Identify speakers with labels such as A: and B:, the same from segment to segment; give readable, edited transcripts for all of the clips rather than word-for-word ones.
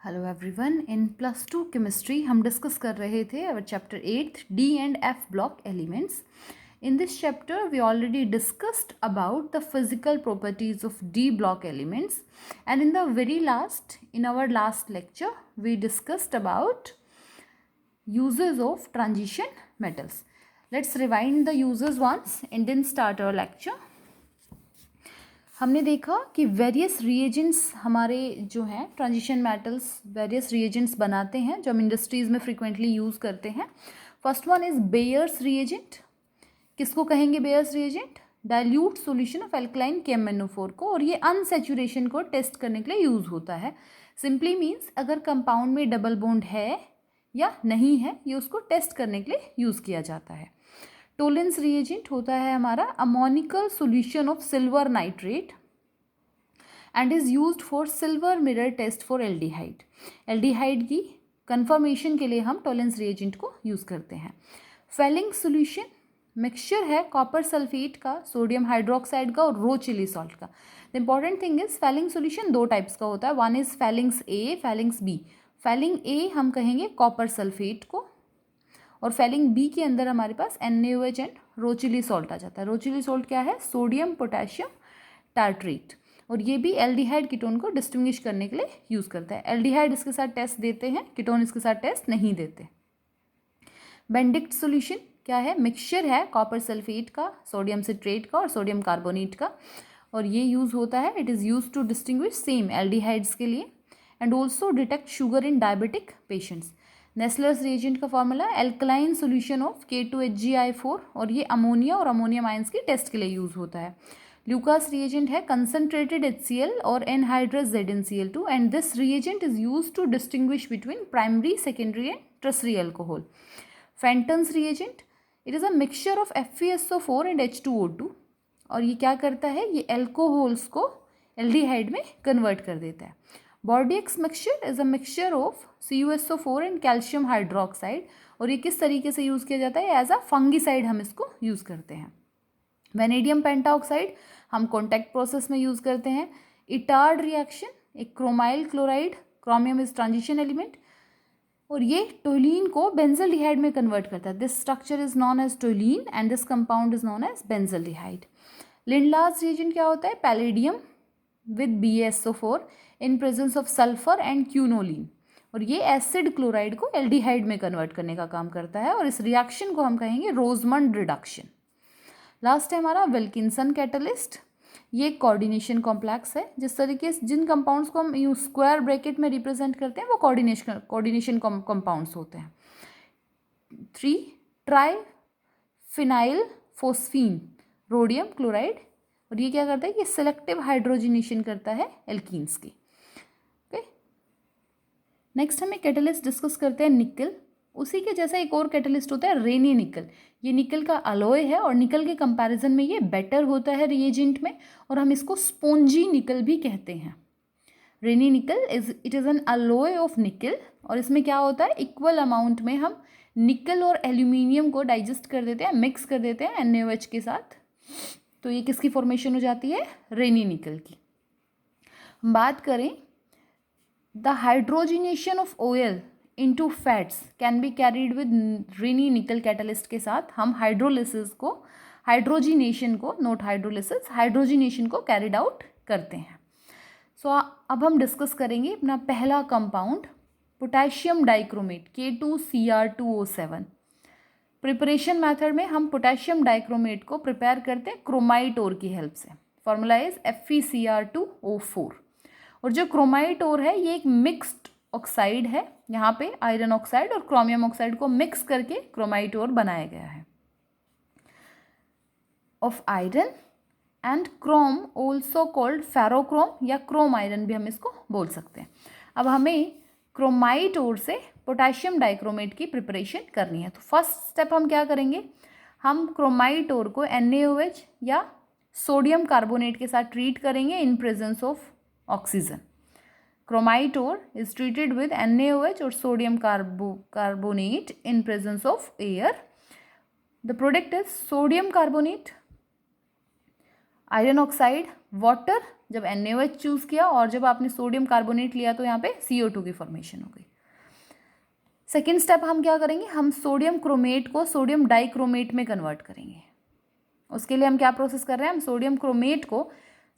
A: Hello everyone. In +2 chemistry हम discuss कर रहे थे our chapter 8 D and F block elements. In this chapter we already discussed about the physical properties of D block elements, and in our last lecture we discussed about uses of transition metals. Let's rewind the uses once and then start our lecture. हमने देखा कि various reagents हमारे जो हैं transition metals various reagents बनाते हैं जो हम इंडस्ट्रीज़ में फ्रिक्वेंटली यूज़ करते हैं. First one is bears reagent. किसको कहेंगे bears reagent? Dilute solution of alkaline KMnO4 को. और ये अनसेचुरेशन को टेस्ट करने के लिए यूज़ होता है. सिंपली मीन्स अगर कंपाउंड में डबल बॉन्ड है या नहीं है, ये उसको टेस्ट करने के लिए यूज़ किया जाता है. टोलेंस रिएजेंट होता है हमारा ammoniacal solution of silver nitrate and is used for silver mirror test for aldehyde. Aldehyde की कंफर्मेशन के लिए हम टोलेंस रिएजेंट को यूज़ करते हैं. फेलिंग सॉल्यूशन मिक्सचर है कॉपर सल्फेट का, सोडियम हाइड्रोक्साइड का और रो चिली सॉल्ट का. The important thing is Fehling solution दो टाइप्स का होता है. One is Fehling's A, Fehling's B. Fehling A हम कहेंगे कॉपर सल्फेट को, और फेलिंग बी के अंदर हमारे पास NaOH and Rochelle salt आ जाता है. रो चिली सॉल्ट क्या है? Sodium potassium tartrate. और ये भी एल्डिहाइड कीटोन को डिस्टिंग्विश करने के लिए यूज़ करता है. एल्डिहाइड इसके साथ टेस्ट देते हैं, कीटोन इसके साथ टेस्ट नहीं देते. बेंडिक्ट सॉल्यूशन क्या है? मिक्सचर है कॉपर सल्फेट का, सोडियम सिट्रेट का और सोडियम कार्बोनेट का, और ये यूज़ होता है. It is use to distinguish same aldehydes के लिए and also detect sugar in diabetic patients. Nessler's reagent का formula alkaline solution of K2HgI4, और ये अमोनिया और अमोनियम आयंस की टेस्ट के लिए यूज़ होता है. ल्यूकास रिएजेंट है कंसनट्रेटेड HCl और anhydrous ZnCl2, and this reagent is use to distinguish between primary, secondary and tertiary alcohol. Fenton's reagent, it is a mixture of FeSO4 and H2O2, और ये क्या करता है? ये एल्कोहल्स को एल्डिहाइड में कन्वर्ट कर देता है. Bordeaux mixture is a mixture of CuSO4 and calcium hydroxide, और ये किस तरीके से यूज़ किया जाता है? एज अ फंगिसाइड हम इसको यूज़ करते हैं. वेनेडियम पेंटाऑक्साइड हम कॉन्टैक्ट प्रोसेस में यूज़ करते हैं. इटार्ड रिएक्शन, एक chromyl chloride, chromium is transition element, और ये टोलीन को बेंजल्डिहाइड में कन्वर्ट करता है. This structure is known as toluene and this compound is known as benzaldehyde. Lindlar's reagent क्या होता है? Palladium with BaSO4 in presence of sulphur and quinoline, और ये एसिड क्लोराइड को एल्डिहाइड में कन्वर्ट करने का काम करता है, और इस रिएक्शन को हम कहेंगे रोजमंड रिडक्शन. लास्ट है हमारा विल्किंसन कैटलिस्ट. ये कोऑर्डिनेशन कॉम्प्लेक्स है. जिस तरीके से जिन कंपाउंड्स को हम स्क्वायर ब्रैकेट में रिप्रेजेंट करते हैं वो कोऑर्डिनेशन कंपाउंड्स होते हैं. 3 try phenyl phosphine rhodium chloride, और ये क्या करता है? ये सिलेक्टिव हाइड्रोजिनेशन करता है एल्कीन्स की. ओके, नेक्स्ट हम एक कैटलिस्ट डिस्कस करते हैं निकल. उसी के जैसा एक और कैटलिस्ट होता है रेनी निकल. ये निकल का अलॉय है और निकल के कंपैरिजन में ये बेटर होता है रिएजेंट में, और हम इसको स्पोंजी निकल भी कहते हैं. रेनी निकल it is an alloy of निकल, और इसमें क्या होता है? इक्वल अमाउंट में हम निकल और एल्यूमिनियम को डाइजेस्ट कर देते हैं, मिक्स कर देते हैं NaOH के साथ, तो ये किसकी फॉर्मेशन हो जाती है? रेनी निकल की. हम बात करें the hydrogenation of oil into fats can be carried with Raney nickel catalyst के साथ हम हाइड्रोजिनेशन को नॉट हाइड्रोलिसिस, हाइड्रोजिनेशन को कैरिड आउट करते हैं. सो अब हम डिस्कस करेंगे अपना पहला compound potassium dichromate K2Cr2O7. Preparation method में हम पोटेशियम डाइक्रोमेट को प्रिपेयर करते हैं क्रोमाइट ओर की हेल्प से. फॉर्मूला इज FeCr2O4, और जो क्रोमाइट ओर है ये एक मिक्स्ड ऑक्साइड है. यहाँ पे आयरन ऑक्साइड और क्रोमियम ऑक्साइड को मिक्स करके क्रोमाइट ओर बनाया गया है. Of iron and Chrome also called ferrochrome, या क्रोम आयरन भी हम इसको बोल सकते हैं. अब हमें क्रोमाइट ओर से पोटेशियम डाइक्रोमेट की प्रिपरेशन करनी है. तो फर्स्ट स्टेप हम क्या करेंगे? हम क्रोमाइट ओर को NaOH या सोडियम कार्बोनेट के साथ ट्रीट करेंगे in presence of oxygen. Chromite ore is treated with NaOH और sodium carbonate in presence of air. The product is sodium carbonate iron oxide, water, जब NaOH चूज़ किया, और जब आपने सोडियम कार्बोनेट लिया तो यहाँ पे CO2 की फॉर्मेशन हो गई। सेकेंड स्टेप हम क्या करेंगे, हम सोडियम क्रोमेट को सोडियम डाइक्रोमेट में कन्वर्ट करेंगे। उसके लिए हम क्या प्रोसेस कर रहे हैं, हम सोडियम क्रोमेट को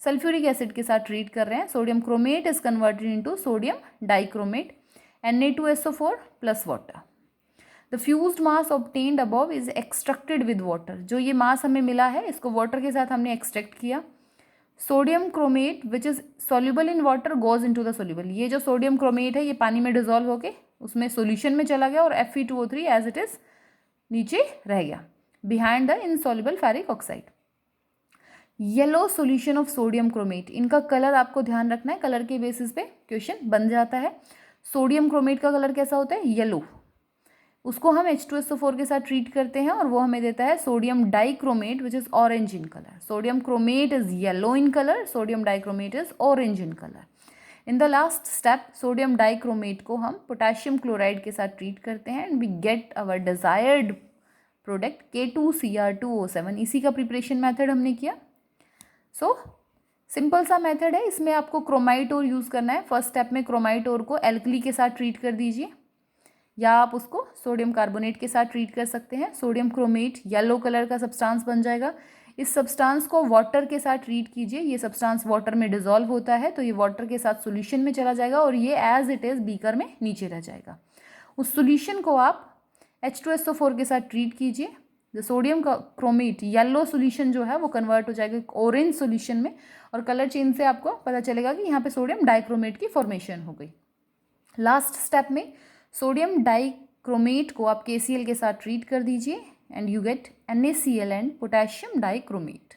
A: सल्फ्यूरिक एसिड के साथ ट्रीट कर रहे हैं। Sodium chromate is converted into sodium dichromate, Na2SO4 plus water. The fused mass obtained above is extracted with water. जो ये मास हमें मिला है इसको वाटर के साथ हमने एक्सट्रैक्ट किया। Sodium chromate which is soluble in water goes into the soluble. ये जो सोडियम क्रोमेट है ये पानी में डिजोल्व होके उसमें सोल्यूशन में चला गया और Fe2O3 एज इट इज नीचे रह गया behind the insoluble ferric oxide. Yellow solution of sodium chromate, इनका कलर आपको ध्यान रखना है, कलर के बेसिस पे क्वेश्चन बन जाता है। सोडियम क्रोमेट का कलर कैसा होता है, येलो। उसको हम H2SO4 के साथ ट्रीट करते हैं और वो हमें देता है sodium dichromate which is orange in colour. Sodium chromate is yellow in colour, sodium dichromate is orange in colour. In the last step sodium dichromate को हम पोटेशियम क्लोराइड के साथ ट्रीट करते हैं and we get our desired product K2Cr2O7। इसी का preparation method हमने किया। सो सिंपल सा मेथड है, इसमें आपको क्रोमाइट ओर यूज़ करना है। फर्स्ट स्टेप में क्रोमाइट ओर को एल्कली के साथ ट्रीट कर दीजिए या आप उसको सोडियम कार्बोनेट के साथ ट्रीट कर सकते हैं। सोडियम क्रोमेट येलो कलर का सब्सटेंस बन जाएगा। इस सब्सटेंस को वाटर के साथ ट्रीट कीजिए। ये सब्सटेंस वाटर में डिजोल्व होता है तो ये वाटर के साथ सॉल्यूशन में चला जाएगा और ये एज इट इज़ बीकर में नीचे रह जाएगा। उस सॉल्यूशन को आप H2SO4 के साथ ट्रीट कीजिए। द सोडियम का क्रोमेट येलो सॉल्यूशन जो है वो कन्वर्ट हो जाएगा ऑरेंज सॉल्यूशन में और कलर चेंज से आपको पता चलेगा कि यहाँ पे सोडियम डाइक्रोमेट की फॉर्मेशन हो गई। लास्ट स्टेप में सोडियम डाइक्रोमेट को आप KCl के साथ ट्रीट कर दीजिए and you get NaCl and potassium dichromate.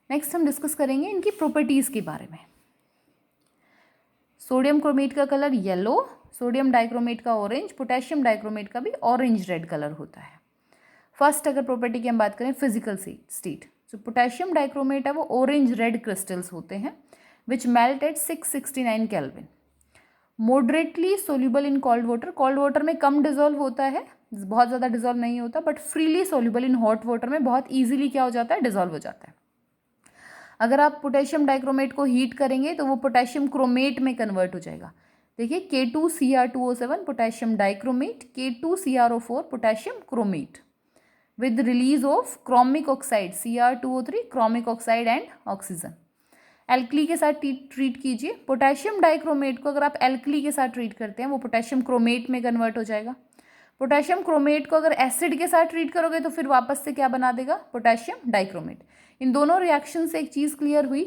A: Next हम डिस्कस करेंगे इनकी प्रॉपर्टीज़ के बारे में। सोडियम क्रोमेट का कलर येलो, सोडियम डाइक्रोमेट का ऑरेंज, पोटेशियम डाइक्रोमेट का भी ऑरेंज रेड कलर होता है। फर्स्ट अगर प्रॉपर्टी की हम बात करें फिजिकल स्टेट, जो पोटेशियम डाइक्रोमेट है वो ऑरेंज रेड क्रिस्टल्स होते हैं which melt at 669 kelvin. Moderately soluble in cold water, cold water में कम डिजोल्व होता है, बहुत ज़्यादा डिजोल्व नहीं होता, but freely soluble in hot water में बहुत ईजिली क्या हो जाता है, डिजोल्व हो जाता है। अगर आप पोटेशियम डाइक्रोमेट को हीट करेंगे तो वो पोटेशियम क्रोमेट में कन्वर्ट हो जाएगा। देखिए K2Cr2O7 potassium dichromate, K2CrO4 potassium chromate with release of chromic oxide Cr2O3 chromic oxide and oxygen। Alkali के साथ ट्रीट कीजिए। पोटेशियम डाइक्रोमेट को अगर आप एल्कली के साथ ट्रीट करते हैं वो पोटेशियम क्रोमेट में कन्वर्ट हो जाएगा। पोटेशियम क्रोमेट को अगर एसिड के साथ ट्रीट करोगे तो फिर वापस से क्या बना देगा, पोटेशियम डाइक्रोमेट। इन दोनों रिएक्शन से एक चीज़ क्लियर हुई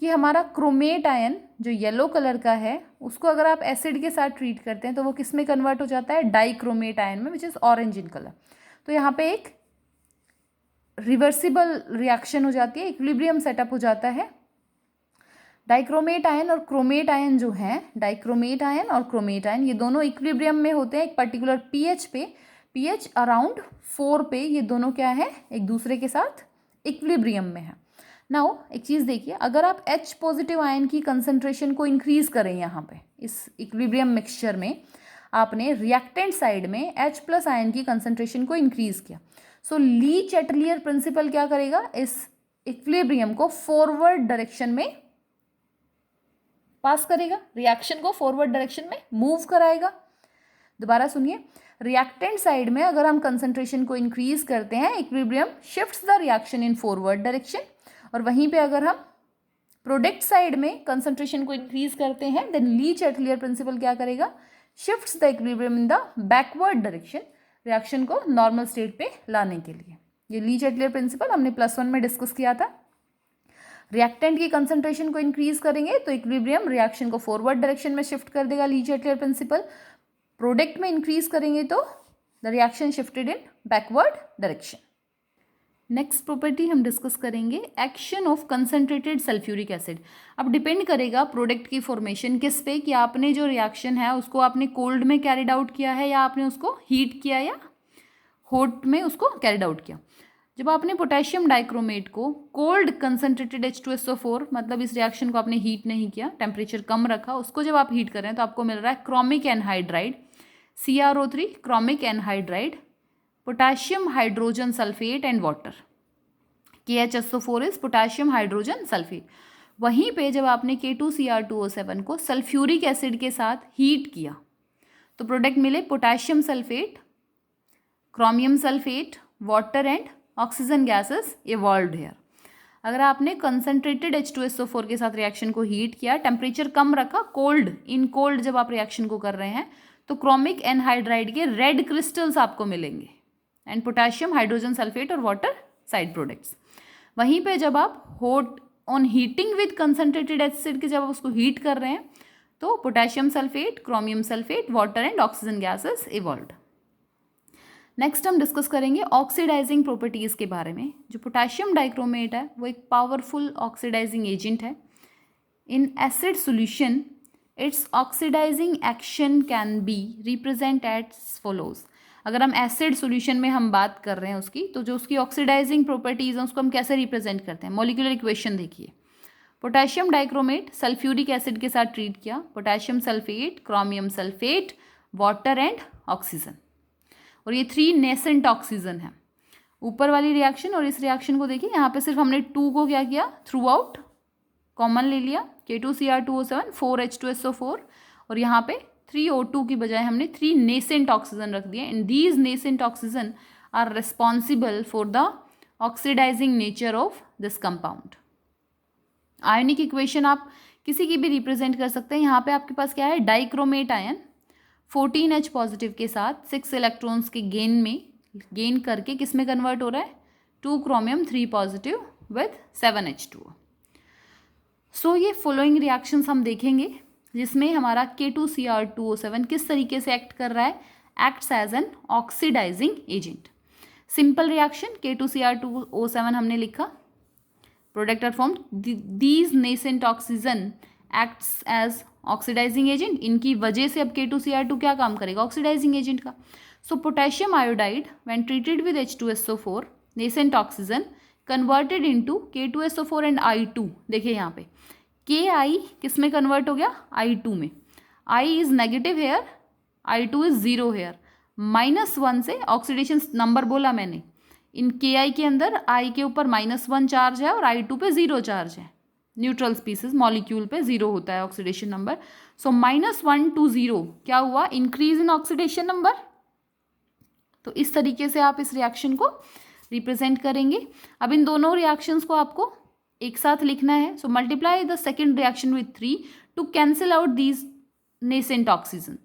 A: कि हमारा क्रोमेट आयन जो येलो कलर का है उसको अगर आप एसिड के साथ ट्रीट करते हैं तो वो किस में कन्वर्ट हो जाता है, डाइक्रोमेट आयन में which is orange in colour. तो यहाँ पे एक रिवर्सिबल रिएक्शन हो जाती है, इक्विलिब्रियम सेटअप हो जाता है। डाइक्रोमेट आयन और क्रोमेट आयन जो हैं, डाइक्रोमेट आयन और क्रोमेट आयन ये दोनों इक्विलिब्रियम में होते हैं एक पर्टिकुलर पीएच पे, पीएच अराउंड 4 पे ये दोनों क्या है, एक दूसरे के साथ इक्विलिब्रियम में है। नाउ एक चीज़ देखिए, अगर आप H पॉजिटिव आयन की कंसंट्रेशन को इंक्रीज करें यहाँ पे इस इक्विलिब्रियम मिक्सचर में, आपने रिएक्टेंट साइड में H प्लस आयन की कंसंट्रेशन को इंक्रीज किया, सो ली चैटलियर प्रिंसिपल क्या करेगा, इस इक्विलिब्रियम को फॉरवर्ड डायरेक्शन में पास करेगा, रिएक्शन को फॉरवर्ड डायरेक्शन में मूव कराएगा। दोबारा सुनिए, रिएक्टेंट साइड में अगर हम कंसंट्रेशन को इंक्रीज करते हैं, equilibrium shifts the reaction in forward direction, और वहीं पे अगर हम प्रोडक्ट साइड में कंसंट्रेशन को इंक्रीज करते हैं देन ली चैटलियर प्रिंसिपल क्या करेगा, shifts the equilibrium in the backward direction, reaction को नॉर्मल स्टेट पे लाने के लिए। ये ली चैटलियर प्रिंसिपल हमने +1 में डिस्कस किया था। रिएक्टेंट की कंसंट्रेशन को इंक्रीज करेंगे तो इक्विलिब्रियम रिएक्शन को फॉरवर्ड डायरेक्शन में शिफ्ट कर देगा, ली चैटलियर प्रिंसिपल। प्रोडक्ट में इंक्रीज करेंगे तो the reaction shifted in backward direction. Next property हम डिस्कस करेंगे action of concentrated sulphuric acid. अब डिपेंड करेगा प्रोडक्ट की फॉर्मेशन किस पे, कि आपने जो रिएक्शन है उसको आपने कोल्ड में कैरिड आउट किया है या आपने उसको हीट किया या हॉट में उसको कैरिड आउट किया। जब आपने पोटेशियम डाइक्रोमेट को कोल्ड कंसंट्रेटेड H2SO4, मतलब इस रिएक्शन को आपने हीट नहीं किया, टेम्परेचर कम रखा, उसको जब आप हीट कर रहे हैं तो आपको मिल रहा है chromic anhydride CrO3 chromic anhydride, potassium hydrogen sulphate and water. KHSO4 is potassium hydrogen sulphate. वहीं पे जब आपने K2Cr2O7 को सल्फ्यूरिक एसिड के साथ हीट किया तो प्रोडक्ट मिले potassium sulphate, chromium sulphate, water and oxygen gases evolved here. अगर आपने कंसनट्रेटेड H2SO4 के साथ रिएक्शन को हीट किया, टेम्परेचर कम रखा, कोल्ड इन कोल्ड जब आप रिएक्शन को कर रहे हैं तो क्रोमिक एनहाइड्राइड के रेड क्रिस्टल्स आपको मिलेंगे एंड पोटेशियम हाइड्रोजन सल्फेट और वाटर साइड प्रोडक्ट्स। वहीं पे जब आप hot on heating with concentrated acid के जब आप उसको हीट कर रहे हैं तो potassium sulphate, chromium sulphate, water and oxygen gases evolved. Next हम डिस्कस करेंगे ऑक्सीडाइजिंग प्रॉपर्टीज़ के बारे में। जो पोटेशियम डाइक्रोमेट है वो एक पावरफुल ऑक्सीडाइजिंग एजेंट है। In acid solution its oxidising action can be represent as follows. अगर हम एसिड सॉल्यूशन में हम बात कर रहे हैं उसकी, तो जो उसकी ऑक्सीडाइजिंग प्रॉपर्टीज़ हैं उसको हम कैसे रिप्रेजेंट करते हैं। मॉलिक्यूलर इक्वेशन देखिए, पोटेशियम डाइक्रोमेट सल्फ्यूरिक एसिड के साथ ट्रीट किया, potassium sulphate, chromium sulphate, water and oxygen, और ये 3 नेसेंट ऑक्सीजन है। ऊपर वाली रिएक्शन और इस रिएक्शन को देखिए, यहाँ पे सिर्फ हमने 2 को क्या किया, थ्रू आउट कॉमन ले लिया, K2Cr2O7 4H2SO4, और यहाँ पे 3O2 की बजाय हमने 3 नेसेंट ऑक्सीजन रख दिए and these nascent oxygen are responsible for the oxidising nature of this compound. Ionic equation आप किसी की भी रिप्रेजेंट कर सकते हैं। यहाँ पे आपके पास क्या है, डाइक्रोमेट आयन 14H पॉजिटिव के साथ 6 इलेक्ट्रॉन्स के गेन करके किस में कन्वर्ट हो रहा है, 2 क्रोमियम 3 पॉजिटिव विद 7H2O। सो ये फॉलोइंग रिएक्शंस हम देखेंगे जिसमें हमारा K2Cr2O7 किस तरीके से एक्ट कर रहा है, acts as an oxidising agent. Simple reaction K2Cr2O7 हमने लिखा, product are formed, these nascent oxygen acts as oxidising agent. इनकी वजह से अब K2Cr2 क्या काम करेगा, ऑक्सीडाइजिंग एजेंट का। So potassium iodide when treated with H2SO4 nascent oxygen converted into K2SO4 and I2। देखिए यहाँ पे Ki किस में कन्वर्ट हो गया, I2 में। I is negative here, I2 is 0 here. -1 से ऑक्सीडेशन नंबर बोला मैंने, इन Ki के अंदर I के ऊपर -1 चार्ज है और I2 पे 0 चार्ज है। न्यूट्रल स्पीसीज मॉलिक्यूल पे 0 होता है ऑक्सीडेशन नंबर। सो -1 to 0 क्या हुआ, इंक्रीज इन ऑक्सीडेशन नंबर। तो इस तरीके से आप इस रिएक्शन को रिप्रेजेंट करेंगे। अब इन दोनों रिएक्शंस को आपको एक साथ लिखना है। So multiply the second reaction with 3 to cancel out these nascent oxygen.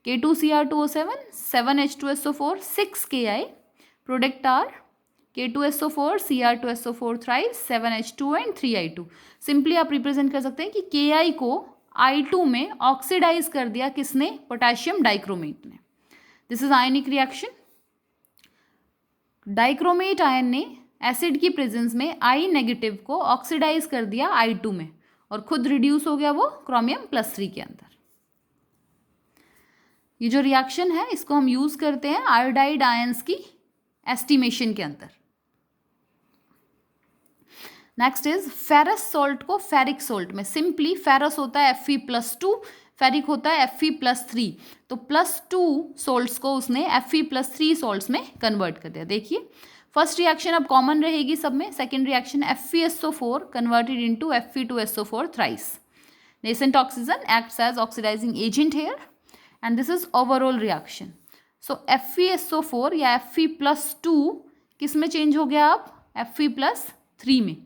A: K2Cr2O7 7H2SO4 6 Ki, product are K2SO4 Cr2SO4 thrice 7H2 and 3I2। Simply आप रिप्रेजेंट कर सकते हैं कि Ki को I2 में ऑक्सीडाइज कर दिया किसने, पोटेशियम डाइक्रोमेट ने। This is ionic reaction. Dichromate ion ने एसिड की प्रेजेंस में I नेगेटिव को ऑक्सीडाइज कर दिया I2 में और खुद रिड्यूस हो गया वो क्रोमियम +3 के अंदर। ये जो रिएक्शन है इसको हम यूज करते हैं आयोडाइड आयंस की एस्टिमेशन के अंदर। नेक्स्ट इज फेरस सॉल्ट को फेरिक सॉल्ट में। सिंपली फेरस होता है Fe+2, फेरिक होता है Fe+3, तो +2 सॉल्ट्स को उसने Fe+3 सॉल्ट्स में कन्वर्ट कर दिया। देखिए फर्स्ट रिएक्शन अब कॉमन रहेगी सब में। Second reaction FeSO4 converted into Fe2SO4 thrice। Nascent oxygen acts as oxidising agent here and this is overall reaction. So FeSO4 या Fe+2 किस में चेंज हो गया, अब Fe+3 में।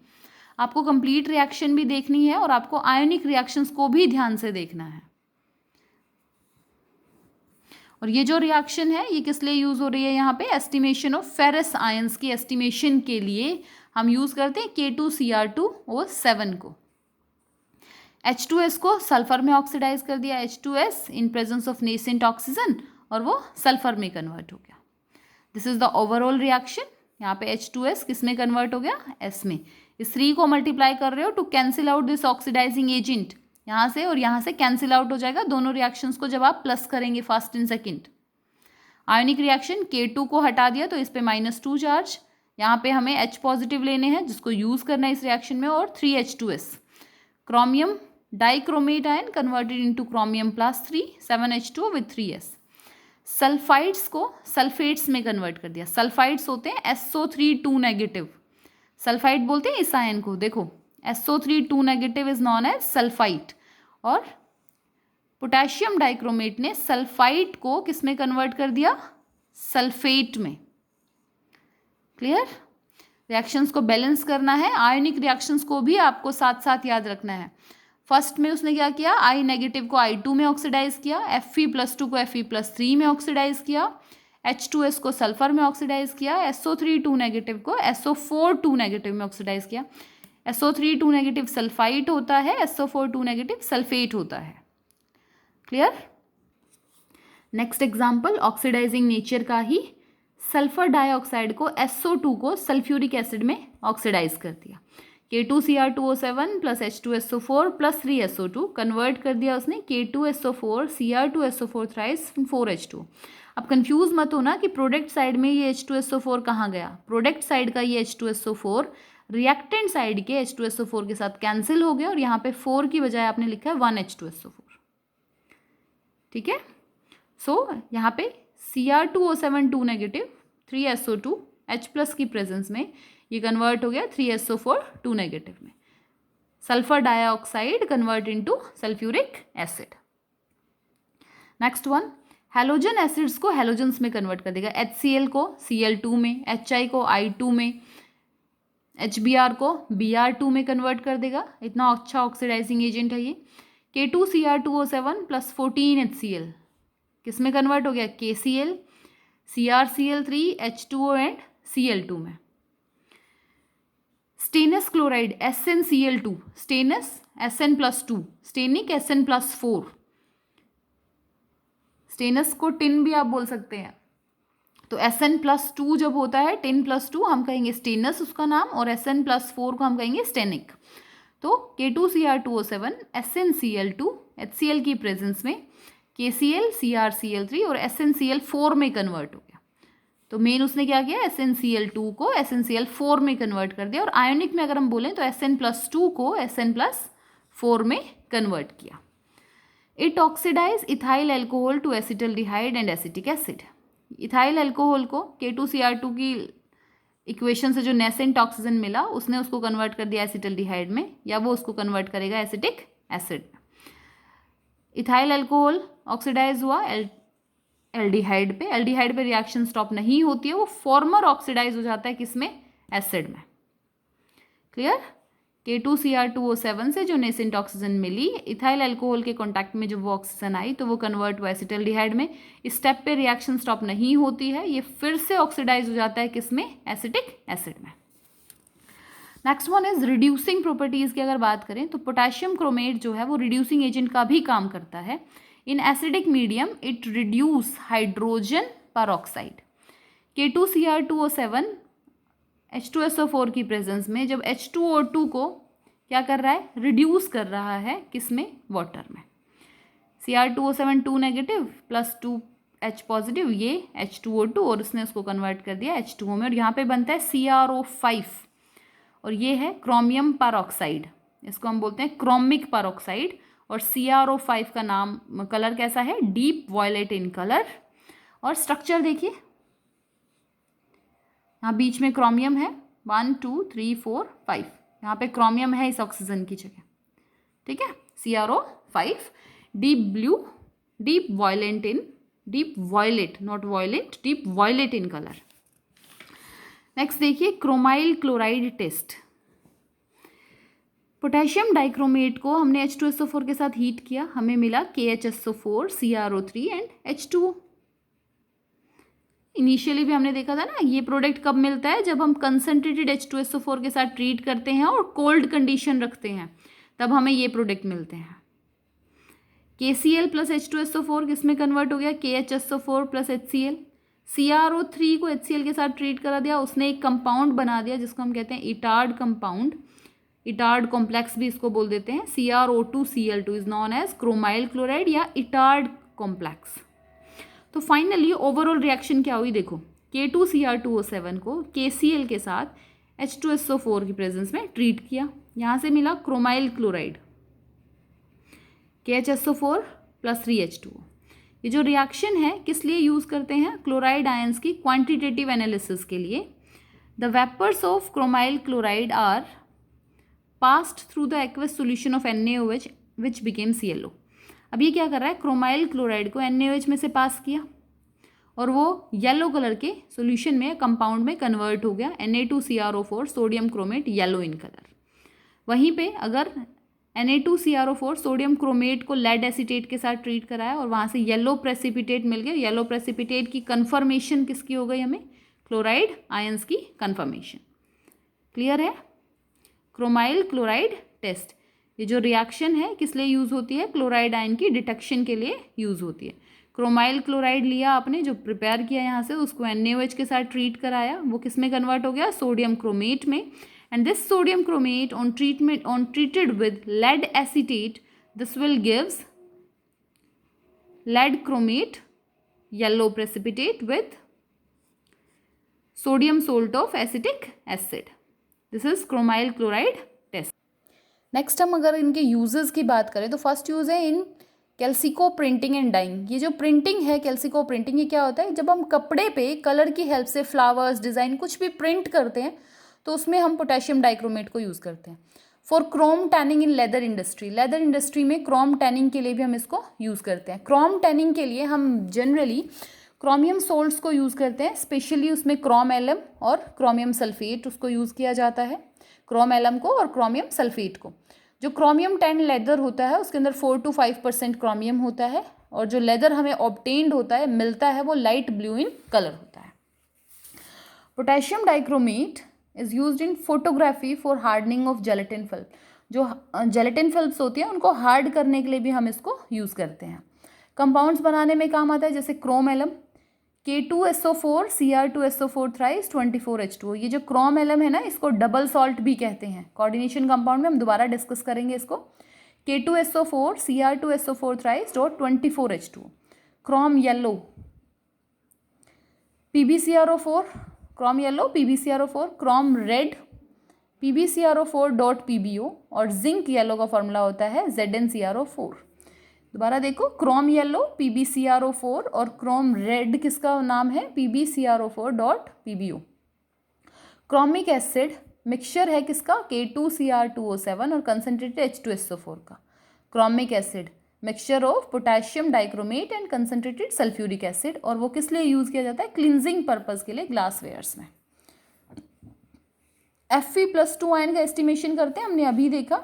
A: आपको कंप्लीट रिएक्शन भी देखनी है और आपको आयोनिक रिएक्शंस को भी ध्यान से देखना है। और ये जो रिएक्शन है ये किस लिए यूज हो रही है, यहाँ पे एस्टिमेशन ऑफ फेरस आयंस की एस्टिमेशन के लिए हम यूज करते हैं K2Cr2O7 को। H2S को सल्फर में ऑक्सीडाइज कर दिया, H2S in presence of nascent oxygen, और वो सल्फर में कन्वर्ट हो गया। This is the overall reaction. यहाँ पे H2S किस में कन्वर्ट हो गया, S में। इस 3 को मल्टीप्लाई कर रहे हो to cancel out this oxidising agent. यहाँ से और यहाँ से कैंसिल आउट हो जाएगा दोनों रिएक्शंस को जब आप प्लस करेंगे first and second. Ionic reaction K2 को हटा दिया तो इस पे -2 चार्ज, यहाँ पे हमें H पॉजिटिव लेने हैं जिसको यूज करना है इस रिएक्शन में, और 3H2S। Chromium dichromate ion converted into chromium +3 7H2 with 3S। Sulphides को सल्फेट्स में कन्वर्ट कर दिया। सल्फाइड्स होते हैं SO3 2 नेगेटिव, सल्फाइट बोलते हैं इस आयन को। देखो SO3 2 negative is known as sulphite, और पोटेशियम डाइक्रोमेट ने सल्फाइट को किस में कन्वर्ट कर दिया, सल्फेट में। क्लियर? रिएक्शंस को बैलेंस करना है, आयोनिक रिएक्शंस को भी आपको साथ साथ याद रखना है। फर्स्ट में उसने क्या किया, I नेगेटिव को I2 में ऑक्सीडाइज किया, Fe+2 को Fe+3 में ऑक्सीडाइज किया, H2S को सल्फर में ऑक्सीडाइज किया, SO3 2 नेगेटिव को SO4 2 नेगेटिव में ऑक्सीडाइज किया। SO3 2 नेगेटिव सल्फाइट होता है, SO4 2 नेगेटिव सल्फेट होता है। Clear? Next example oxidising nature का ही, सल्फर डाइऑक्साइड को SO2 को सल्फ्यूरिक एसिड में ऑक्सीडाइज कर दिया। K2Cr2O7 plus H2SO4 plus 3SO2 convert कर दिया उसने K2SO4 Cr2SO4 थ्राइस 4H2। अब कंफ्यूज मत होना कि प्रोडक्ट साइड में ये H2SO4 कहाँ गया। प्रोडक्ट साइड का ये H2SO4 रिएक्टेंट साइड के H2SO4 के साथ कैंसिल हो गया, और यहाँ पे 4 की बजाय आपने लिखा है 1H2SO4। ठीक है, सो यहाँ पे Cr2O7 2 negative 3SO2 H plus की प्रेजेंस में ये कन्वर्ट हो गया 3SO4 2 नेगेटिव में। Sulphur dioxide convert into sulphuric acid. Next one, halogen acids को हैलोजेंस में कन्वर्ट कर देगा। HCl को Cl2 में, HI को I2 में, HBr को Br2 में कन्वर्ट कर देगा। इतना अच्छा ऑक्सीडाइजिंग एजेंट है ये। K2Cr2O7 प्लस 14HCl किस में कन्वर्ट हो गया, KCl, CrCl3, H2O and Cl2 में। Stannous chloride SnCl2, stannous Sn+2, Stenik Sn+4। Stannous को टिन भी आप बोल सकते हैं। तो Sn+2 जब होता है, टिन+2 हम कहेंगे स्टेनस उसका नाम, और Sn+4 को हम कहेंगे स्टेनिक। तो K2Cr2O7 SnCl2 HCl की प्रेजेंस में KCl, CrCl3 और SnCl4 में कन्वर्ट हो गया। तो मेन उसने क्या किया, SnCl2 को SnCl4 में कन्वर्ट कर दिया, और आयोनिक में अगर हम बोलें तो Sn+2 को Sn+4 में कन्वर्ट किया। It oxidise ethyl alcohol to acetaldehyde and acetic acid. Ethyl alcohol को K2Cr2 की इक्वेशन से जो नेसेंट ऑक्सीजन मिला उसने उसको कन्वर्ट कर दिया एसिटल्डिहाइड में, या वो उसको कन्वर्ट करेगा एसिटिक एसिड में। इथाइल एल्कोहल ऑक्सीडाइज हुआ एल्डिहाइड पे। एल्डिहाइड पे रिएक्शन स्टॉप नहीं होती है, वो फॉर्मर ऑक्सीडाइज हो जाता है किसमें, एसिड में। क्लियर? K2Cr2O7 से जो नेसेंट ऑक्सीजन मिली, इथाइल एल्कोहल के कॉन्टैक्ट में जब वो ऑक्सीजन आई तो वो कन्वर्ट हुआ एसिटल्डिहाइड में। इस स्टेप पे रिएक्शन स्टॉप नहीं होती है, ये फिर से ऑक्सीडाइज हो जाता है किसमें, एसिटिक एसिड में। Next one is reducing properties की अगर बात करें तो पोटेशियम क्रोमेट जो है वो रिड्यूसिंग एजेंट का भी काम करता है। In acidic medium it reduce hydrogen peroxide. K2Cr2O7 H2SO4 की प्रेजेंस में जब H2O2 को क्या कर रहा है, रिड्यूस कर रहा है किसमें, वाटर में। Cr2O7 2 negative plus 2H positive, ये H2O2, और उसने उसको कन्वर्ट कर दिया H2O में, और यहाँ पे बनता है CrO5, और ये है क्रोमियम परऑक्साइड। इसको हम बोलते हैं क्रोमिक परऑक्साइड, और CrO5 का नाम, कलर कैसा है, डीप वॉयलेट इन कलर। और स्ट्रक्चर देखिए, यहाँ बीच में क्रोमियम है, 1 2 3 4 5, यहाँ पे क्रोमियम है इस ऑक्सीजन की जगह। ठीक है, CrO5 deep blue, deep violet in, deep violet not violet, deep violet in colour. Next देखिए chromyl chloride test. Potassium dichromate को हमने H2SO4 के साथ हीट किया, हमें मिला KHSO4 CrO3 and H2O। Initially भी हमने देखा था ना, ये प्रोडक्ट कब मिलता है, जब हम कंसनट्रेटेड H2SO4 के साथ ट्रीट करते हैं और कोल्ड कंडीशन रखते हैं, तब हमें ये प्रोडक्ट मिलते हैं। KCl प्लस H2SO4 किस में कन्वर्ट हो गया, KHSO4 प्लस HCl। CrO3 को HCl के साथ ट्रीट करा दिया, उसने एक कंपाउंड बना दिया जिसको हम कहते हैं इटार्ड कंपाउंड, इटार्ड कॉम्प्लेक्स भी इसको बोल देते हैं। CrO2Cl2 is known as chromyl chloride या इटार्ड कॉम्प्लेक्स। तो फाइनली ओवरऑल रिएक्शन क्या हुई, देखो K2Cr2O7 को KCl के साथ H2SO4 की प्रेजेंस में ट्रीट किया, यहाँ से मिला chromyl chloride KHSO4 plus 3H2O। ये जो रिएक्शन है किस लिए यूज़ करते हैं, क्लोराइड आयंस की क्वांटिटेटिव एनालिसिस के लिए, the vapours of chromyl chloride are passed through the aqueous solution of NaOH which becomes yellow. अब ये क्या कर रहा है, क्रोमाइल क्लोराइड को NaOH में से पास किया और वो येलो कलर के सॉल्यूशन में कंपाउंड में कन्वर्ट हो गया, Na2CrO4 sodium chromate yellow in colour. वहीं पे अगर Na2CrO4 सोडियम क्रोमेट को लेड एसीटेट के साथ ट्रीट कराया और वहाँ से येलो प्रेसिपिटेट मिल गया, येलो प्रेसिपिटेट की कन्फर्मेशन किसकी हो गई हमें, क्लोराइड आयंस की कन्फर्मेशन। क्लियर है। क्रोमाइल क्लोराइड टेस्ट, ये जो रिएक्शन है किस लिए यूज़ होती है, क्लोराइड आयन की डिटेक्शन के लिए यूज़ होती है। क्रोमाइल क्लोराइड लिया आपने, जो प्रिपेयर किया यहाँ से, उसको NaOH के साथ ट्रीट कराया, वो किस में कन्वर्ट हो गया, सोडियम क्रोमेट में। And this sodium chromate on treated with lead acetate, this will gives lead chromate yellow precipitate with sodium salt of acetic acid. This is chromyl chloride test. Next हम अगर इनके uses की बात करें तो first use है इन कैल्सिको printing and dying. ये जो प्रिंटिंग है कैल्सिको प्रिंटिंग, ये क्या होता है, जब हम कपड़े पे कलर की हेल्प से फ्लावर्स डिज़ाइन कुछ भी प्रिंट करते हैं तो उसमें हम पोटेशियम डाइक्रोमेट को यूज़ करते हैं। For Chrome tanning in leather industry, leather industry में क्रोम टैनिंग के लिए भी हम इसको यूज़ करते हैं। क्रोम टैनिंग के लिए हम जनरली क्रोमियम सोल्ट्स को यूज़ करते हैं, स्पेशली उसमें क्रोम एलम और क्रोमियम सल्फेट उसको यूज़ किया जाता है, क्रोम एलम को और क्रोमियम सल्फेट को। जो क्रोमियम टैन लेदर होता है उसके अंदर 4 to 5% क्रोमियम होता है और जो लेदर हमें ऑब्टेन्ड होता है, मिलता है, वो लाइट ब्लू इन कलर होता है। Potassium dichromate is used in photography for hardening of gelatin film. जो जेलेटिन फिल्म्स होती हैं उनको हार्ड करने के लिए भी हम इसको यूज़ करते हैं। कंपाउंड्स बनाने में काम आता है, जैसे Chrome alum, K2SO4 Cr2SO4 thrice 24H2O। ये जो क्रोम एलम है ना, इसको डबल सॉल्ट भी कहते हैं। कोऑर्डिनेशन कंपाउंड में हम दोबारा डिस्कस करेंगे इसको। K2SO4 Cr2SO4 thrice 24H2O। Chrome yellow PbCrO4, Chrome yellow PbCrO4, Chrome red PbCrO4.PbO और जिंक येलो का फॉर्मूला होता है ZnCrO4। दोबारा देखो, क्रोम येलो PbCrO4 और क्रोम रेड किसका नाम है, PbCrO4.PbO। क्रोमिक एसिड मिक्सचर है किसका, K2Cr2O7 और कंसनट्रेटेड H2SO4 का। Chromic acid mixture of potassium dichromate and concentrated sulphuric acid, और वो किस लिए यूज़ किया जाता है, क्लिनजिंग पर्पस के लिए ग्लास वेयर्स में। Fe+2 आयन का एस्टिमेशन करते हैं, हमने अभी देखा।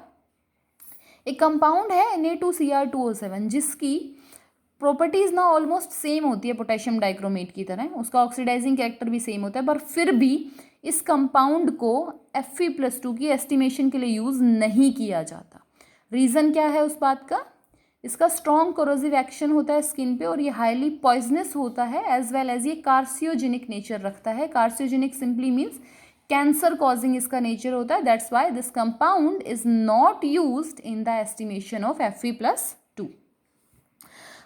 A: एक कंपाउंड है Na2Cr2O7 जिसकी प्रॉपर्टीज़ ना ऑलमोस्ट सेम होती है पोटेशियम डाइक्रोमेट की तरह, उसका ऑक्सीडाइजिंग कैरेक्टर भी सेम होता है, पर फिर भी इस कंपाउंड को Fe+2 की एस्टिमेशन के लिए यूज़ नहीं किया जाता। रीज़न क्या है उस बात का, इसका स्ट्रॉन्ग कोरोसिव एक्शन होता है स्किन पे और ये हाईली पॉइजनस होता है, एज वेल एज ये कार्सियोजेनिक नेचर रखता है। कार्सियोजेनिक सिंपली मीन्स कैंसर कॉजिंग इसका नेचर होता है। That's why this compound is not used in the estimation of Fe+2।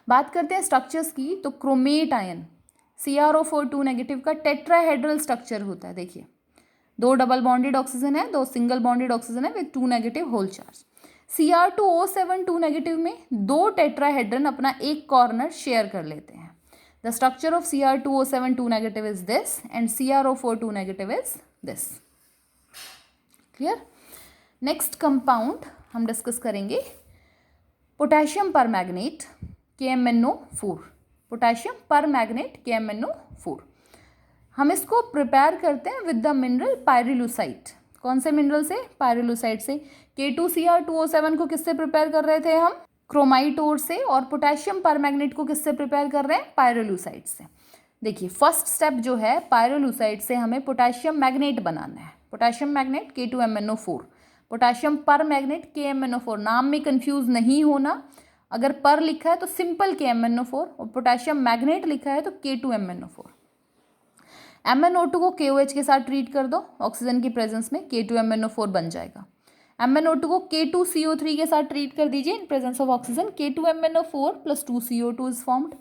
A: बात करते हैं स्ट्रक्चर्स की, तो क्रोमेट आयन CrO4 2- का टेट्राहेड्रल स्ट्रक्चर होता है। देखिए, 2 डबल बॉन्डेड ऑक्सीजन है, 2 सिंगल बॉन्डेड ऑक्सीजन है विद 2 होल चार्ज। Cr2O7 2- में 2 टेट्राहेड्रन अपना एक कॉर्नर शेयर कर लेते हैं। The structure of Cr2O7 2- is this and CrO4 2- is this. Clear. Next compound हम डिस्कस करेंगे potassium permanganate KMnO4। Potassium permanganate KMnO4, हम इसको प्रिपेयर करते हैं विद द मिनरल पायरिलुसाइट। कौन से मिनरल से, पायरिलुसाइट से। K2Cr2O7 को किससे प्रिपेयर कर रहे थे हम, क्रोमाइट ओर से, और पोटेशियम परमैंगनेट को किससे प्रिपेयर कर रहे हैं, पायरिलुसाइट से। देखिए, फर्स्ट स्टेप जो है, पायरिलुसाइट से हमें पोटेशियम मैग्नेट बनाना है। Potassium magnet K2MnO4, potassium permanganate KMnO4। नाम में कंफ्यूज नहीं होना, अगर पर लिखा है तो सिंपल KMnO4 और पोटेशियम मैग्नेट लिखा है तो K2MnO4। MnO2 को KOH के साथ ट्रीट कर दो ऑक्सीजन की प्रेजेंस में, K2MnO4 बन जाएगा। MnO2 को K2CO3 के साथ ट्रीट कर दीजिए in presence of oxygen, K2MnO4 + 2CO2 is formed.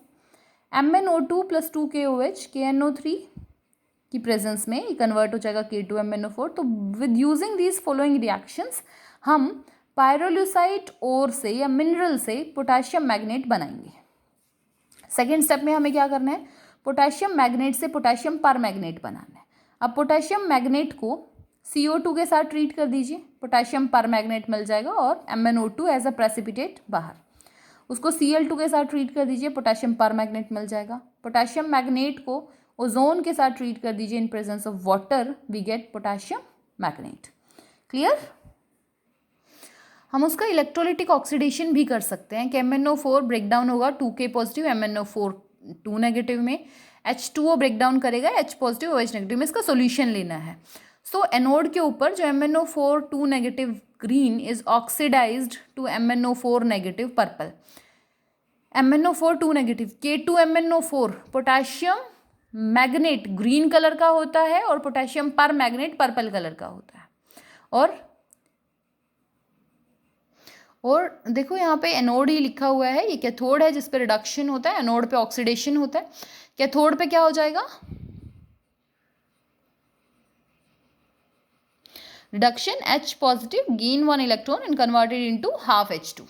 A: MnO2 + 2 KOH KNO3 की प्रेजेंस में ये कन्वर्ट हो जाएगा K2MnO4। तो with using these following reactions हम पायरोलुसाइट ओर से या मिनरल से पोटेशियम मैग्नेट बनाएंगे। सेकेंड स्टेप में हमें क्या करना है, पोटेशियम मैग्नेट से पोटेशियम परमैंगनेट बनाना है। अब पोटेशियम मैग्नेट को CO2 के साथ ट्रीट कर दीजिए, पोटेशियम पर मैग्नेट मिल जाएगा और MnO2 एज अ प्रेसिपिटेट बाहर। उसको Cl2 के साथ ट्रीट कर दीजिए, पोटेशियम पर मैग्नेट मिल जाएगा। पोटेशियम मैग्नेट को ओजोन के साथ ट्रीट कर दीजिए, in presence of water we get potassium manganate. Clear? हम उसका इलेक्ट्रोलिटिक ऑक्सीडेशन भी कर सकते हैं कि MnO4 ब्रेक डाउन होगा 2K पॉजिटिव MnO4 2 नेगेटिव में, H2O ब्रेक डाउन करेगा H पॉजिटिव OH नेगेटिव में। इसका सोल्यूशन लेना है। सो एनोड के ऊपर जो MnO4 2 negative green is oxidised to MnO4 negative purple. MnO4 2 negative K2MnO4 potassium manganate green colour का होता है और पोटेशियम पर मैग्नेट पर्पल कलर का होता है। और देखो यहाँ पे एनोड ही लिखा हुआ है, ये कैथोड है जिस पे रिडक्शन होता है, एनोड पे ऑक्सीडेशन होता है। कैथोड पे क्या हो जाएगा? Reduction, H positive gain 1 electron and converted into half H2।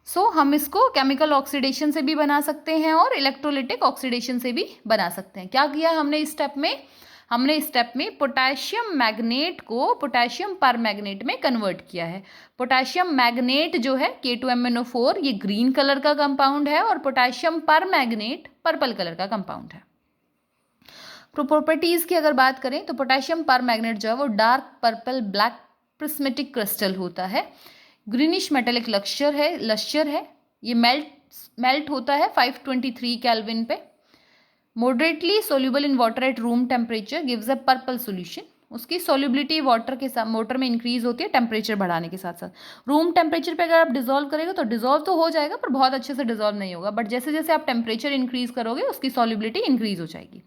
A: सो हम इसको केमिकल ऑक्सीडेशन से भी बना सकते हैं और इलेक्ट्रोलिटिक ऑक्सीडेशन से भी बना सकते हैं। क्या किया हमने इस स्टेप में? हमने इस स्टेप में पोटेशियम मैग्नेट को पोटेशियम पर मैग्नेट में कन्वर्ट किया है। पोटेशियम मैग्नेट जो है K2MnO4 ये ग्रीन कलर का कंपाउंड है और पोटेशियम पर मैग्नेट पर्पल कलर का कंपाउंड है। प्रॉपर्टीज की अगर बात करें तो पोटेशियम पर मैग्नेट जो है वो dark purple black prismatic crystal होता है, ग्रीनिश मेटेलिक लश्चर है। ये मेल्ट होता है 523 केल्विन पे। Moderately soluble in water at room temperature gives a purple solution. उसकी सोल्यूबिलिटी वाटर के साथ वाटर में इंक्रीज होती है टेम्परेचर बढ़ाने के साथ साथ। रूम टेम्परेचर पे अगर आप डिजोल्व करेंगे तो डिजोल्व तो हो जाएगा पर बहुत अच्छे से डिजोल्व नहीं होगा, बट जैसे जैसे आप टेम्परेचर इंक्रीज करोगे उसकी सोल्यूबिलिटी इंक्रीज हो जाएगी।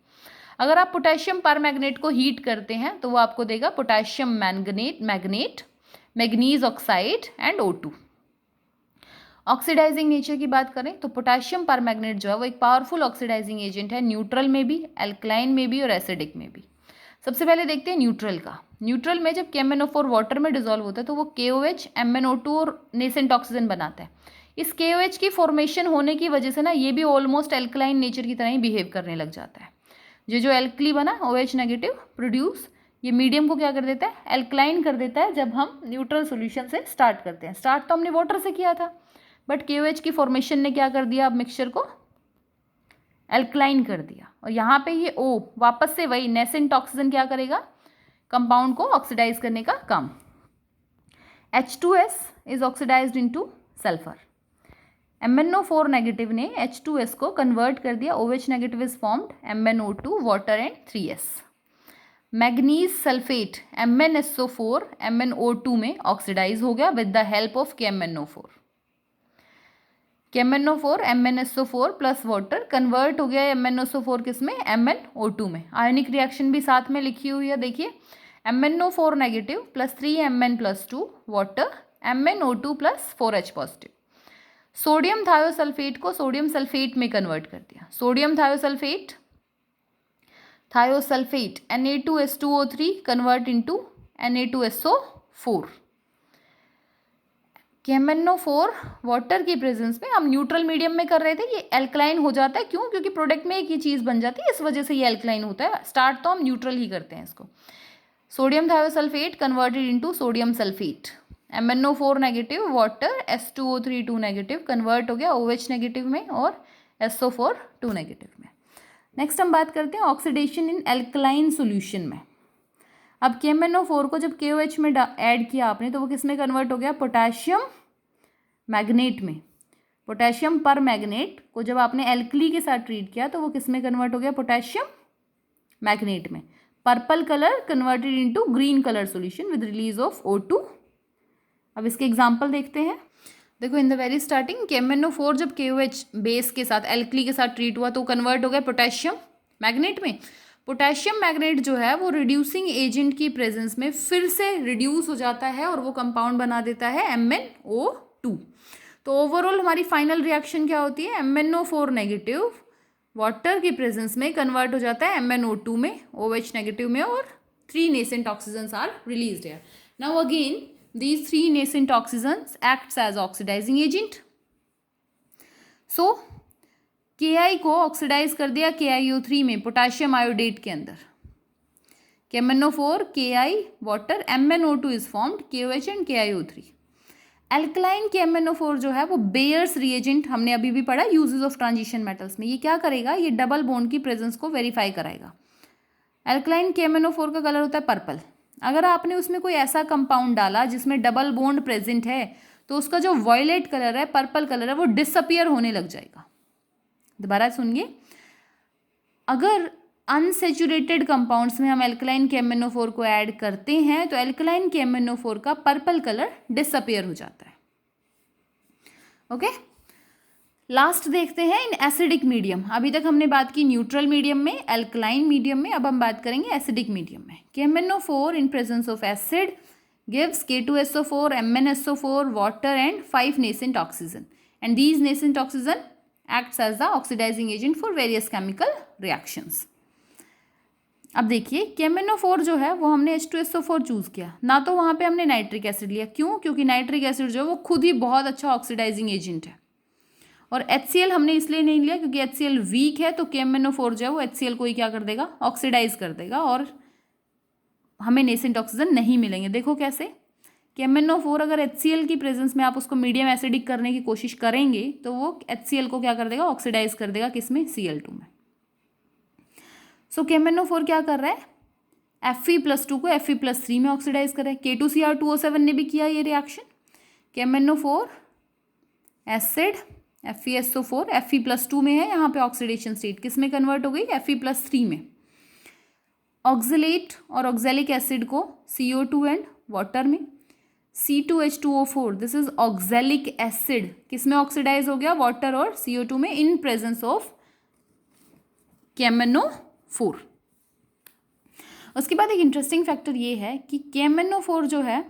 A: अगर आप पोटेशियम पर मैग्नेट को हीट करते हैं तो वो आपको देगा potassium manganate, manganese oxide and O2। Oxidising nature की बात करें तो पोटेशियम पर मैग्नेट जो है वो एक पावरफुल ऑक्सीडाइजिंग एजेंट है, न्यूट्रल में भी, एल्कलाइन में भी और एसिडिक में भी। सबसे पहले देखते हैं न्यूट्रल का। न्यूट्रल में जब KMnO4 वाटर में डिजोल्व होता है तो वो KOH, MnO2 और नेसेंट ऑक्सीजन बनाता है। इस KOH की फॉर्मेशन होने की वजह से ना ये भी ऑलमोस्ट एल्कलाइन नेचर की तरह ही बिहेव करने लग जाता है। जो एल्कली बना OH नेगेटिव प्रोड्यूस, ये मीडियम को क्या कर देता है? एल्कलाइन कर देता है जब हम न्यूट्रल सॉल्यूशन से स्टार्ट करते हैं। स्टार्ट तो हमने वाटर से किया था बट KOH की फॉर्मेशन ने क्या कर दिया? अब मिक्सचर को एल्कलाइन कर दिया और यहाँ पे ये O वापस से वही नेसेंट ऑक्सीजन क्या करेगा? कंपाउंड को ऑक्सीडाइज करने का काम। H2S is oxidised into sulphur. MnO4 negative ने H2S को कन्वर्ट कर दिया, OH negative is formed, MnO2 water and 3S। Manganese sulphate MnSO4 MnO2 में ऑक्सीडाइज हो गया with the help of KMnO4। KMnO4 MnSO4 plus water convert हो गया MnSO4 किस में? MnO2 में। आयनिक रिएक्शन भी साथ में लिखी हुई है, देखिए MnO4 negative plus 3Mn plus 2 water, MnO2 plus 4H positive. Sodium thiosulphate को सोडियम सल्फेट में कन्वर्ट कर दिया। Sodium thiosulphate Na2S2O3 convert into Na2SO4। KMnO4 water की प्रेजेंस में हम न्यूट्रल मीडियम में कर रहे थे, ये एल्कलाइन हो जाता है। क्यों? क्योंकि प्रोडक्ट में एक ही चीज़ बन जाती है, इस वजह से ये एल्कलाइन होता है। स्टार्ट तो हम न्यूट्रल ही करते हैं इसको। Sodium thiosulphate converted into sodium sulphate, MnO4 negative water, S2O3 2 negative convert हो गया OH नेगेटिव में और SO4 2 नेगेटिव में। नेक्स्ट हम बात करते हैं ऑक्सीडेशन इन एल्कलाइन सॉल्यूशन में। अब KMnO4 को जब KOH में ऐड किया आपने तो वो किस में कन्वर्ट हो गया? पोटेशियम मैग्नेट में। पोटेशियम पर मैग्नेट को जब आपने एल्कली के साथ ट्रीट किया तो वो किस में कन्वर्ट हो गया? पोटेशियम मैग्नेट में। Purple colour converted into green colour solution with release of O2। अब इसके एग्जांपल देखते हैं। देखो in the very starting KMnO4 जब KOH बेस के साथ एल्कली के साथ ट्रीट हुआ तो कन्वर्ट हो गया पोटेशियम मैग्नेट में। पोटेशियम मैग्नेट जो है वो रिड्यूसिंग एजेंट की प्रेजेंस में फिर से रिड्यूस हो जाता है और वो कंपाउंड बना देता है MnO2। तो ओवरऑल हमारी फाइनल रिएक्शन क्या होती है? MnO4 नेगेटिव वाटर की प्रेजेंस में कन्वर्ट हो जाता है MnO2 में, OH नेगेटिव में और 3 nascent oxygens are released here. Now again these 3 nascent oxygens acts as oxidizing agent. So Ki को ऑक्सीडाइज कर दिया KiO3 में पोटेशियम आयोडेट के अंदर। KMnO4 Ki water, MnO2 is formed, KOH and KiO3। Alkaline KMnO4 जो है वो bears reagent, हमने अभी भी पढ़ा यूजेस ऑफ ट्रांजिशन मेटल्स में। ये क्या करेगा, ये डबल बॉन्ड की प्रेजेंस को वेरीफाई कराएगा। एल्कलाइन KMnO4 का कलर होता है पर्पल। अगर आपने उसमें कोई ऐसा कंपाउंड डाला जिसमें डबल बॉन्ड प्रेजेंट है तो उसका जो वॉयलेट कलर है, पर्पल कलर है, वो डिसअपियर होने लग जाएगा। दोबारा सुनिए, अगर अनसेचुरेटेड कंपाउंड्स में हम एल्कलाइन KMnO4 को ऐड करते हैं तो एल्कलाइन KMnO4 का पर्पल कलर डिसअपियर हो जाता है। ओके, लास्ट देखते हैं इन एसिडिक मीडियम। अभी तक हमने बात की न्यूट्रल मीडियम में, एल्कलाइन मीडियम में, अब हम बात करेंगे एसिडिक मीडियम में। KMnO4 in presence of acid gives K2SO4, MnSO4, water and 5 nascent oxygen, and these nascent oxygen acts as the oxidizing agent for various chemical reactions। अब देखिए KMnO4 जो है वो हमने H2SO4 चूज किया, ना तो वहाँ पे हमने नाइट्रिक एसिड लिया। क्यों? क्योंकि नाइट्रिक एसिड जो है वो खुद ही बहुत अच्छा ऑक्सीडाइजिंग एजेंट है। और HCl हमने इसलिए नहीं लिया क्योंकि HCl वीक है, तो KMnO4 जो है वो HCl को ही क्या कर देगा, ऑक्सीडाइज कर देगा और हमें नेसेंट ऑक्सीजन नहीं मिलेंगे। देखो कैसे, KMnO4 अगर HCl की प्रेजेंस में आप उसको मीडियम एसिडिक करने की कोशिश करेंगे तो वो HCl को क्या कर देगा, ऑक्सीडाइज कर देगा, किसमें, Cl2 में। सो KMnO4 क्या कर रहा है, Fe+2 को Fe+3 में ऑक्सीडाइज कर रहा है। K2Cr2O7 ने भी किया ये reaction. KMnO4 acid FeSO4 Fe+2 में है, यहाँ पे ऑक्सीडेशन स्टेट किस में कन्वर्ट हो गई, Fe+3 में। ऑक्जेलेट और ऑक्जेलिक एसिड को CO2 एंड वाटर में, C2H2O4 this is oxalic acid किस में ऑक्सीडाइज हो गया, वाटर और CO2 में, इन प्रेजेंस ऑफ KMnO4। उसके बाद एक इंटरेस्टिंग फैक्टर ये है कि KMnO4 जो है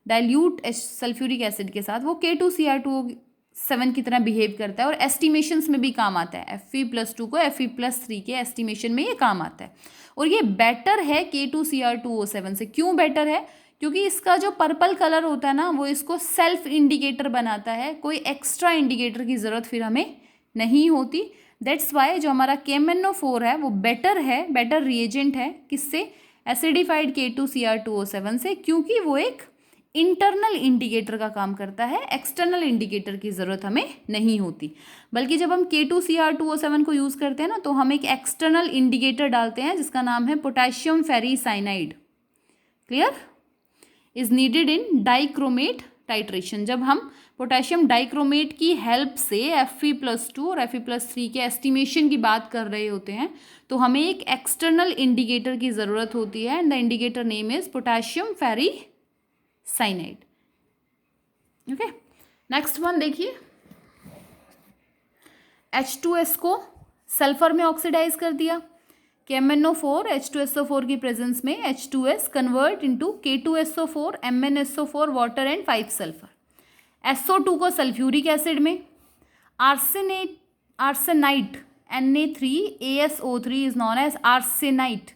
A: डाइल्यूट सल्फ्यूरिक एसिड के साथ वो K2Cr2O7 की तरह बिहेव करता है और एस्टिमेशंस में भी काम आता है। Fe+2 को Fe+3 के एस्टिमेशन में ये काम आता है और ये बेटर है K2Cr2O7 से। क्यों बेटर है? क्योंकि इसका जो पर्पल कलर होता है ना वो इसको सेल्फ इंडिकेटर बनाता है, कोई एक्स्ट्रा इंडिकेटर की ज़रूरत फिर हमें नहीं होती। दैट्स वाई जो हमारा KMnO4 है वो बेटर है, बेटर रिएजेंट है, किससे, एसिडिफाइड K2Cr2O7 से, क्योंकि वो एक इंटरनल इंडिकेटर का काम करता है, एक्सटर्नल इंडिकेटर की ज़रूरत हमें नहीं होती। बल्कि जब हम K2Cr2O7 को यूज़ करते हैं ना तो हम एक एक्सटर्नल इंडिकेटर डालते हैं जिसका नाम है potassium ferricyanide. Clear? Is needed in dichromate titration. जब हम पोटेशियम डाइक्रोमेट की हेल्प से Fe+2 और Fe+3 के एस्टिमेशन की बात कर रहे होते हैं तो हमें एक एक्सटर्नल इंडिकेटर की ज़रूरत होती है and the indicator name is potassium ferricyanide. Okay, next one देखिए, H2S को सल्फर में ऑक्सीडाइज कर दिया। KMnO4 H2SO4 की प्रेजेंस में H2S convert into K2SO4 MnSO4 water and 5 sulphur. SO2 को सल्फ्यूरिक एसिड में, arsenite Na3ASO3 is known as arsenite.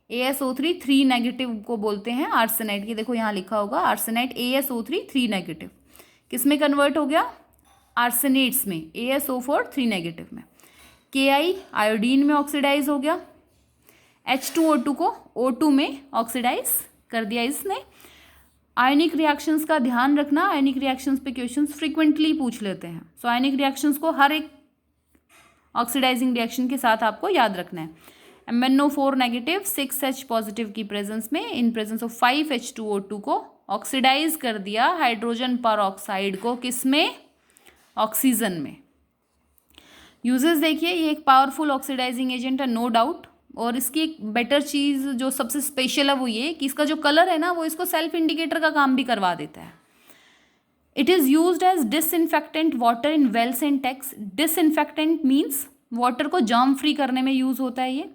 A: ASO3 3 negative को बोलते हैं आर्सेनाइट की, देखो यहाँ लिखा होगा आर्सेनाइट ASO3 3 नेगेटिव, किस में कन्वर्ट हो गया, आर्सेनेट्स में, ASO4 3 नेगेटिव में। Ki आयोडीन में ऑक्सीडाइज हो गया, H2O2 को O2 में ऑक्सीडाइज कर दिया इसने। आयनिक रिएक्शंस का ध्यान रखना, आयनिक रिएक्शंस पे क्वेश्चंस फ्रीक्वेंटली पूछ लेते हैं। सो आयनिक रिएक्शंस को हर एक ऑक्सीडाइजिंग रिएक्शन के साथ आपको याद रखना है। MnO4 नेगेटिव 6H पॉजिटिव की प्रेजेंस में, इन प्रेजेंस ऑफ 5H2O2 को ऑक्सीडाइज कर दिया हाइड्रोजन पर ऑक्साइड को, किसमें, ऑक्सीजन में। यूजेस देखिए, ये एक पावरफुल ऑक्सीडाइजिंग एजेंट है नो डाउट, और इसकी एक बेटर चीज़ जो सबसे स्पेशल है वो ये कि इसका जो कलर है ना वो इसको सेल्फ इंडिकेटर का काम भी करवा देता है। It is used as disinfectant water in wells and tanks. Disinfectant means water को जर्म फ्री करने में यूज़ होता है ये।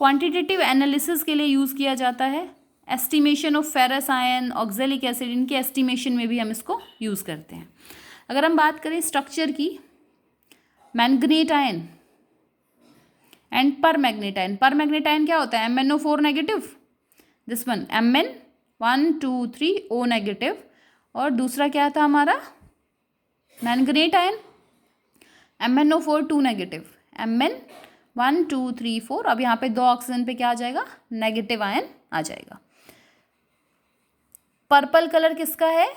A: क्वांटिटेटिव एनालिसिस के लिए यूज़ किया जाता है। Estimation of ferrous ion, oxalic acid, इनके एस्टिमेशन में भी हम इसको यूज़ करते हैं। अगर हम बात करें स्ट्रक्चर की, manganate ion and परमैग्नेट ion. परमैग्नेट ion क्या होता है, MnO4 negative, this one Mn 1 2 3 O negative, और दूसरा क्या था हमारा manganate ion, MnO4 2 negative, Mn 1 2 3 4। अब यहाँ पे 2 ऑक्सीजन पे क्या आ जाएगा, नेगेटिव आयन आ जाएगा। पर्पल कलर किसका है?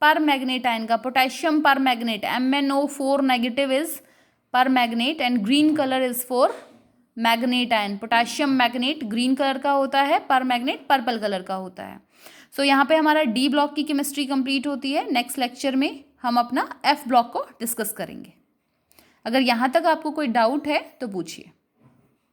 A: पर मैग्नेट आयन का, पोटेशियम पर मैग्नेट, MnO4 नेगेटिव इज पर magnet and green colour is for manganate ion. Potassium manganate green colour का होता है, पर मैग्नेट पर्पल कलर का होता है। सो यहाँ पे हमारा डी ब्लॉक की केमिस्ट्री कंप्लीट होती है। नेक्स्ट लेक्चर में हम अपना एफ ब्लॉक को डिस्कस करेंगे। अगर यहाँ तक आपको कोई डाउट है तो पूछिए।